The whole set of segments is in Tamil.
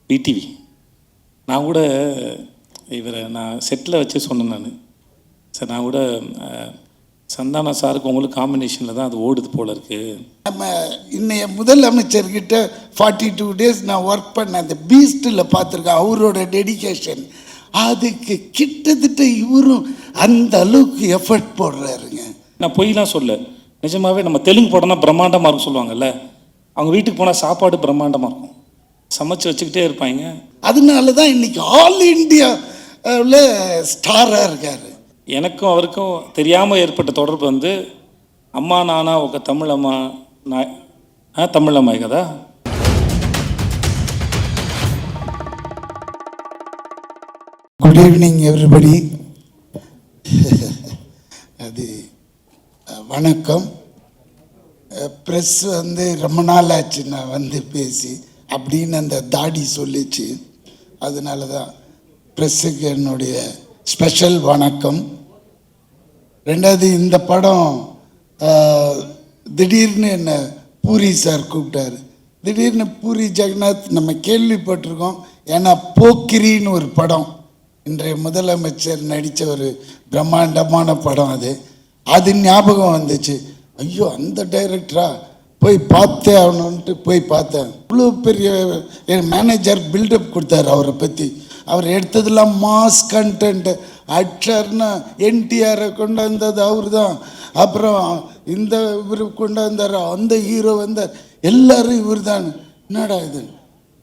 பிடிவி. நான் கூட இவரை நான் செட்டில் வச்சு சொன்னேன். சார் நான் கூட சந்தானா சாருக்கு உங்களுக்கு காம்பினேஷனில் தான் அது ஓடுது போல இருக்குது. நம்ம இன்னைய முதலமைச்சர்கிட்ட 42 days நான் ஒர்க் பண்ணேன். அந்த பீஸ்டில் பார்த்துருக்கேன் அவரோட டெடிகேஷன். அதுக்கு கிட்டத்தட்ட இவரும் அந்த அளவுக்கு எஃபர்ட் போடுறாருங்க. நான் பொய்லாம் சொல்ல, நிஜமாகவே நம்ம தெலுங்கு படம்னா பிரம்மாண்டமாக இருக்கும் சொல்லுவாங்கல்ல, அவங்க வீட்டுக்கு போனால் சாப்பாடு பிரம்மாண்டமாக இருக்கும், சமைச்சு வச்சுக்கிட்டே இருப்பாங்க. அதனால தான் இன்னைக்கு ஆல் இண்டியாவில் ஸ்டாராக இருக்கார். எனக்கும் அவருக்கும் தெரியாமல் ஏற்பட்ட தொடர்பு வந்து அம்மா நானா ఒక తమిళమ్మ తమిళమ్మాయి కదా. Good evening everybody. அது வணக்கம். ப்ரெஸ் வந்து ரொம்ப நாள் ஆச்சு நான் வந்து பேசி அப்படின்னு அந்த தாடி சொல்லிச்சு. அதனால தான் ப்ரெஸ்ஸுக்கு என்னுடைய ஸ்பெஷல் வணக்கம். ரெண்டாவது, இந்த படம் திடீர்னு என்ன பூரி சார் கூப்பிட்டாரு. திடீர்னு பூரி ஜெகநாத் நம்ம கேள்விப்பட்டிருக்கோம். ஏன்னா போக்கிரின்னு ஒரு படம் இன்றைய முதலமைச்சர் நடித்த ஒரு பிரம்மாண்டமான படம். அது ஞாபகம் வந்துச்சு. ஐயோ, அந்த டைரக்டரா, போய் பார்த்தே ஆகணுன்ட்டு போய் பார்த்தேன். இவ்வளோ பெரிய என் மேனேஜர் பில்டப் கொடுத்தாரு அவரை பற்றி. அவர் எடுத்ததெல்லாம் மாஸ் கண்டென்ட். ஆக்டர்னா என்டிஆரை கொண்டு வந்தது அவர் தான். அப்புறம் இந்த இவர் கொண்டு வந்தார், அந்த ஹீரோ வந்தார், எல்லாரும் இவர் தான். என்னடா இது,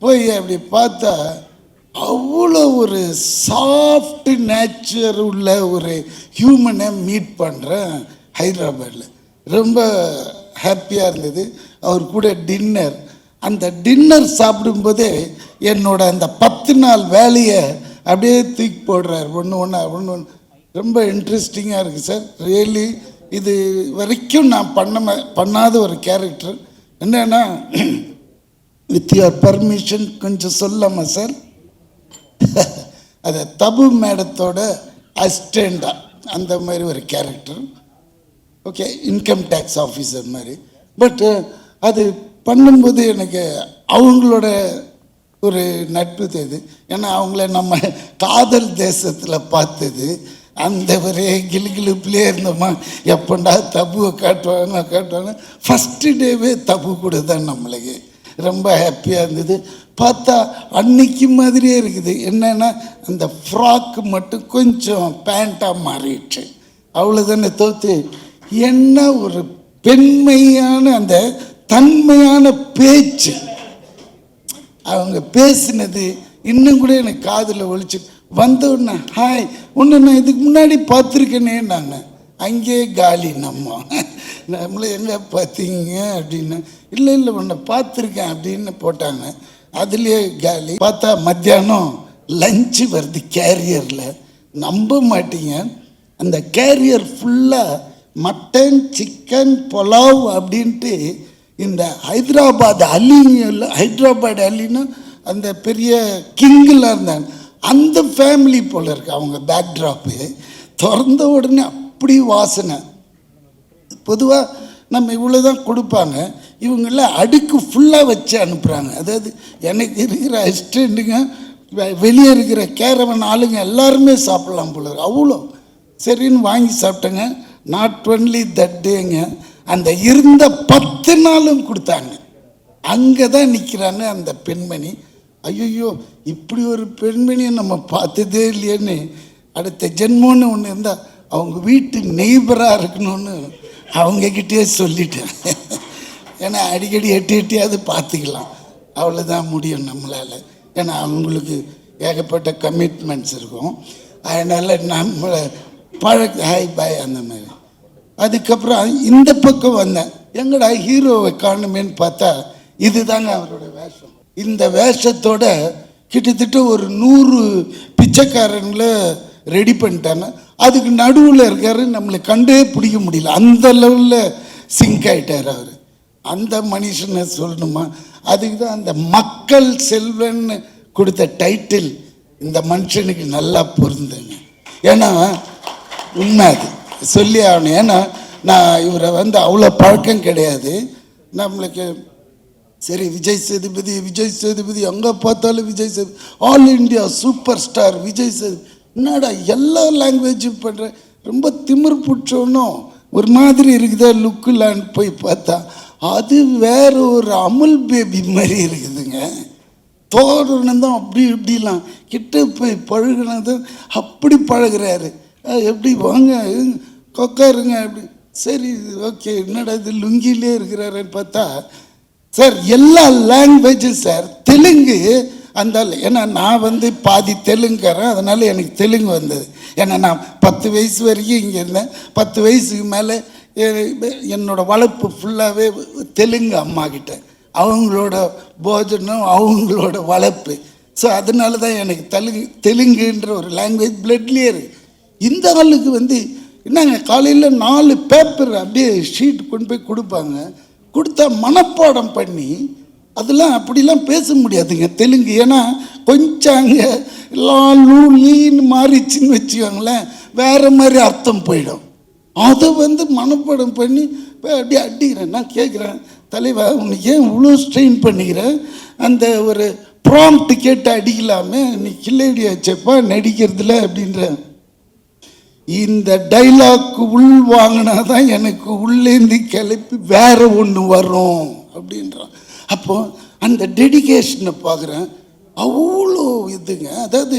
போய் அப்படி பார்த்தா அவ்வளோ ஒரு சாஃப்ட் நேச்சர் உள்ள ஒரு ஹியூமனை மீட் பண்ணுறேன் ஹைதராபாத்தில். ரொம்ப ஹாப்பியாக இருந்தது. அவர் கூட டின்னர், அந்த டின்னர் சாப்பிடும்போதே என்னோட அந்த 10 நாள் வேலையை அப்படியே தூக்கி போடுறார். ஒன்று ரொம்ப இன்ட்ரெஸ்டிங்காக இருக்குது சார். ரியலி இது வரைக்கும் நான் பண்ணாத ஒரு கேரக்டர். என்னன்னா, வித் யுவர் பர்மிஷன் கொஞ்சம் சொல்லாமா சார்? அது தபு மேடத்தோட அசிஸ்டண்டா அந்த மாதிரி ஒரு character. Okay, income tax officer மாதிரி. பட் அது பண்ணும்போது எனக்கு அவங்களோட ஒரு நட்பு தெரியுது. ஏன்னா அவங்கள நம்ம காதல் தேசத்தில் பார்த்தது. அந்த ஒரே கிளுகிளுப்பிலே இருந்தோமா, எப்பண்டா தபுவை காட்டுவாங்க. ஃபஸ்ட்டு டேவே தபு கூட தான் நம்மளுக்கு ரொம்ப ஹாப்பியாக இருந்தது. பார்த்தா அன்னைக்கு மாதிரியே இருக்குது. என்னென்னா அந்த ஃப்ராக்கு மட்டும் கொஞ்சம் பேண்ட்டாக மாறிடுச்சு, அவ்வளோதானே தோற்று. என்ன ஒரு பெண்மையான அந்த தன்மையான பேச்சு, அவங்க பேசினது இன்னும் கூட எனக்கு காதில் ஒழிச்சு வந்தோடனே, ஹாய் ஒன்று நான் இதுக்கு முன்னாடி பார்த்துருக்கேனே. நாங்கள் அங்கேயே காலி நம்மளை எங்கே பார்த்தீங்க அப்படின்னு. இல்லை உன்னை பார்த்துருக்கேன் அப்படின்னு போட்டாங்க. அதுலேயே காலி. பார்த்தா மத்தியானம் லஞ்சு வருது கேரியரில். நம்ப மாட்டீங்க, அந்த கேரியர் ஃபுல்லாக மட்டன், சிக்கன், புலாவ் அப்படின்ட்டு இந்த ஹைதராபாத் அலின்னா அந்த பெரிய கிங்கில் இருந்தாங்க, அந்த ஃபேமிலி போல் இருக்கு அவங்க பேக்ட்ராப்பு. திறந்த உடனே அப்படி வாசனை. பொதுவாக நம்ம இவ்வளோ தான் கொடுப்பாங்க, இவங்களாம் அடுக்கு ஃபுல்லாக வச்சு அனுப்புகிறாங்க. அதாவது எனக்கு இருக்கிற அசிஸ்டண்ட்டுங்க, வெளியே இருக்கிற கேரவன் ஆளுங்க எல்லாருமே சாப்பிட்லாம் போல இருக்கு. அவ்வளோ சரின்னு வாங்கி சாப்பிட்டேங்க. நாட் ஒன்லி தட் டேங்க, அந்த இருந்த 10 நாளும் கொடுத்தாங்க. அங்கே தான் நிற்கிறாங்க அந்த பெண்மணி. ஐயோ, இப்படி ஒரு பெண்மணியை நம்ம பார்த்ததே இல்லையேன்னு, அடுத்த ஜென்மோன்னு ஒன்று இருந்தால் அவங்க வீட்டு நெய்பராக இருக்கணும்னு அவங்கக்கிட்டே சொல்லிட்டேன். ஏன்னா அடிக்கடி எட்டியாவது பார்த்துக்கலாம், அவ்வளோதான் முடியும் நம்மளால். ஏன்னா அவங்களுக்கு ஏகப்பட்ட கமிட்மெண்ட்ஸ் இருக்கும். அதனால் நம்மளை ஹாய் பாய் அந்த மாதிரி. அதுக்கப்புறம் இந்த பக்கம் வந்தேன், எங்கடா ஹீரோவை காணுமேன்னு பார்த்தா இதுதாங்க அவரோட வேஷம். இந்த வேஷத்தோட கிட்டத்தட்ட ஒரு 100 பிச்சைக்காரங்களை ரெடி பண்ணிட்டாங்க. அதுக்கு நடுவில் இருக்காரு, நம்மளை கண்டே பிடிக்க முடியல, அந்த லெவலில் சிங்க் ஆகிட்டார் அவர். அந்த மனுஷனை சொல்லணுமா? அதுக்கு தான் அந்த மக்கள் செல்வன்னு கொடுத்த டைட்டில் இந்த மனுஷனுக்கு நல்லா பொருந்துங்க. ஏன்னா உண்மை, அது சொல்லி ஆகணும். ஏன்னா நான் இவரை அவ்வளோ பழக்கம் கிடையாது. நம்மளுக்கு சரி விஜய் சேதுபதி அங்கே பார்த்தாலும் Vijay Sethupathi, all India super star Vijay Sethupathi. என்னடா எல்லா லாங்குவேஜும் பண்ணுற, ரொம்ப திமிர் பிடிச்சோன்னும் ஒரு மாதிரி இருக்குதா லுக்குலான்னு போய் பார்த்தா அது வேற ஒரு அமுல் பேபி மாதிரி இருக்குதுங்க. தோரணம் தான் அப்படி இப்படிலாம் கிட்ட போய் பழகுனது அப்படி பழகுறாரு. எப்படி வாங்க கொக்காருங்க அப்படி. சரி ஓகே, என்னடா இது லுங்கிலே இருக்கிறாருன்னு பார்த்தா சார் எல்லா லாங்குவேஜும் சார். தெலுங்கு அந்த, ஏன்னா நான் பாதி தெலுங்குறேன், அதனால் எனக்கு தெலுங்கு வந்தது. ஏன்னா நான் 10 வயசு வரைக்கும் இங்கே இருந்தேன். 10 வயசுக்கு மேலே என்னோடய வளர்ப்பு ஃபுல்லாகவே தெலுங்கு அம்மா கிட்ட, அவங்களோட போஜனம் அவங்களோட வளர்ப்பு. ஸோ அதனால தான் எனக்கு தெலுங்குன்ற ஒரு லாங்குவேஜ் பிளட்லேயே இருக்குது. இந்த ஆளுக்கு என்னங்க காலையில் 4 பேப்பர் அப்படியே ஷீட் கொண்டு போய் கொடுப்பாங்க, கொடுத்தா மனப்பாடம் பண்ணி அதெல்லாம் அப்படிலாம் பேச முடியாதுங்க தெலுங்கு. ஏன்னா கொஞ்சம் அங்கே லீன்னு மாறிச்சின்னு வச்சுக்கோங்களேன், வேறு மாதிரி அர்த்தம் போயிடும். அதை மனப்பாடம் பண்ணி அப்படியே அடிக்கிறேன். நான் கேட்குறேன், தலைவா உனக்கு ஏன் இவ்வளோ ஸ்ட்ரெயின் பண்ணிக்கிறேன், அந்த ஒரு ப்ராம்ப்ட் கேட்டு அடிக்கலாமே, நீ கில்லேடி ஆச்சப்பா நடிக்கிறதுல அப்படின்ற. இந்த டைலாக் உள் வாங்கினா தான் எனக்கு உள்ளேந்து கிளப்பி வேற ஒன்று வரும் அப்படின்றான். அப்போ அந்த டெடிகேஷனை பார்க்குறேன், அவ்வளோ இதுங்க. அதாவது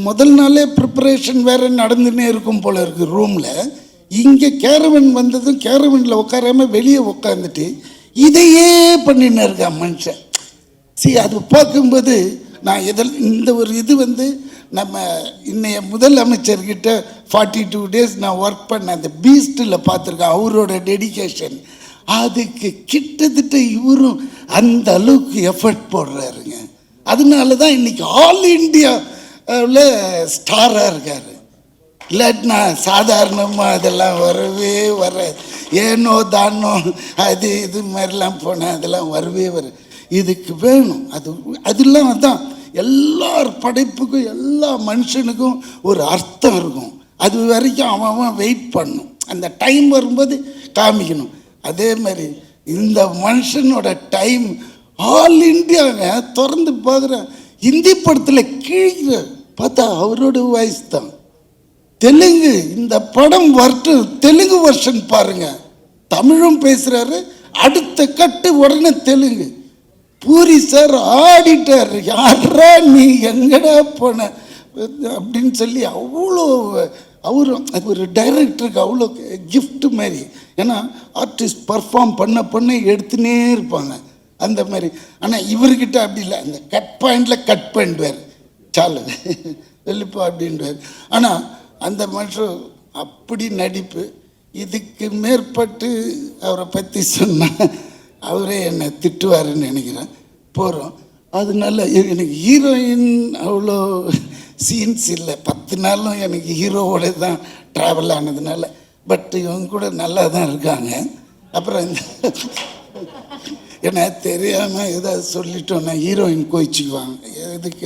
முதல் நாளே ப்ரிப்பரேஷன் வேறு நடந்துன்னே இருக்கும் போல இருக்குது ரூமில். இங்கே கேரவன் வந்ததும் கேரவனில் உட்காராமல் வெளியே உட்காந்துட்டு இதையே பண்ணின்னு இருக்கான் மனுஷன். அது பார்க்கும்போது நான் இந்த ஒரு இது நம்ம இன்னைய முதலமைச்சர்கிட்ட 42 days நான் ஒர்க் பண்ண அந்த பீஸ்டில் பார்த்துருக்கேன். அவரோட டெடிகேஷன் அதுக்கு கிட்டத்தட்ட இவரும் அந்த அளவுக்கு எஃபர்ட் போடுறாருங்க. அதனால தான் இன்னைக்கு ஆல் இண்டியாவில் ஸ்டாராக இருக்கார். இல்லாட்டினா சாதாரணமாக அதெல்லாம் வரவே ஏனோ தானோ அது இது மாதிரிலாம் போனேன், அதெல்லாம் வரவே இதுக்கு வேணும். அதெல்லாம் தான் எல்லார் படைப்புக்கும் எல்லா மனுஷனுக்கும் ஒரு அர்த்தம் இருக்கும். அது வரைக்கும் அவன் வெயிட் பண்ணும், அந்த டைம் வரும்போது காமிக்கணும். அதே மாதிரி இந்த மனுஷனோட டைம் ஆல் இண்டியாங்க. திறந்து பார்க்குறேன், ஹிந்தி படத்தில் கீழே பார்த்தா அவரோட வாய்ஸ் தான். தெலுங்கு இந்த படம் வரட்டும், தெலுங்கு வெர்ஷன் பாருங்க, தமிழும் பேசுகிறாரு, அடுத்த கட்டு உடனே தெலுங்கு. பூரி சார் ஆடிட்டார், யாரா நீ எங்கடா போன அப்படின்னு சொல்லி அவ்வளோ அவரும் அது ஒரு டைரக்டருக்கு அவ்வளோ கிஃப்ட் மாதிரி. ஏன்னா ஆர்டிஸ்ட் பர்ஃபார்ம் பண்ண எடுத்துனே இருப்பாங்க அந்த மாதிரி. ஆனால் இவர்கிட்ட அப்படி இல்லை, அந்த கட் பாயிண்டில் கட் பண்ணிடுவார், சாலு வெளிப்பா அப்படின்வார். ஆனால் அந்த மனுஷன் அப்படி நடிப்பு. இதுக்கு மேற்பட்டு அவரை பற்றி சொன்னால் அவரே என்னை திட்டுவாருன்னு நினைக்கிறேன். போகிறோம், அதனால எனக்கு ஹீரோயின் அவ்வளோ சீன்ஸ் இல்லை. 10 நாளும் எனக்கு ஹீரோவோட தான் ட்ராவல் ஆனதுனால. பட் இவங்க கூட நல்லா தான் இருக்காங்க. அப்புறம் ஏன்னா தெரியாமல் ஏதாவது சொல்லிட்டோன்னா ஹீரோயின் கோயிச்சுக்குவாங்க. எதுக்கு